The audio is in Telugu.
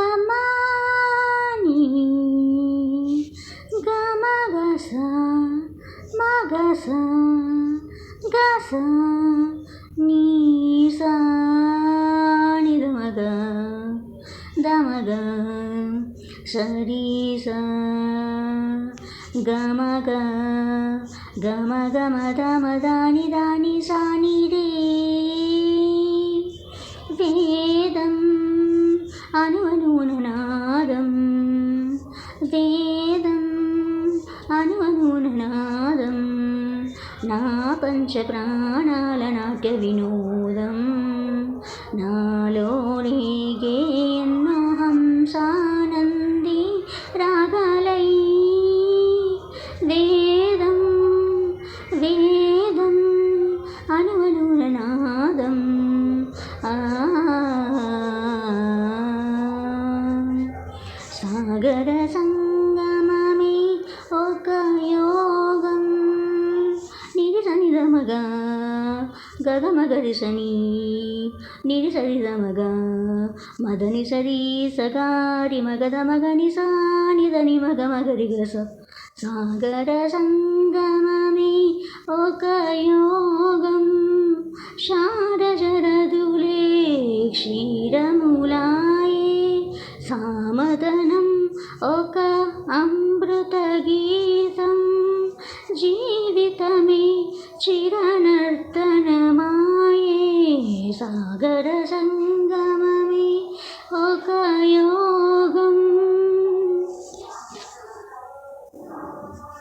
గామాని గమగస మగస గస నీసా నిదమగ దమగ సరిసా గమగ గమ గమ దమ దాని దాని సాని రే వేదం అనువనునాదం వేదం అనువనునాదం నా పంచ ప్రాణాల నాట్య వినోదం నాలోనిగే ఎన్నో హంసానంది రాగాలై వేదం వేదం అనువనునాదం సాగర సంగమమే ఒక యోగం నిరి సనిదమగ గగమగరి సని నిరి సరిదమగ మదని సరి సగారి మగద మగని సానిదని మగ మగరి గస సాగర సంగమమే ఒక యోగం శారజరదులే క్షీరములాయే సామదనం ఒక అమృత గీతం జీవితమే చిరనర్తనమాయే సాగర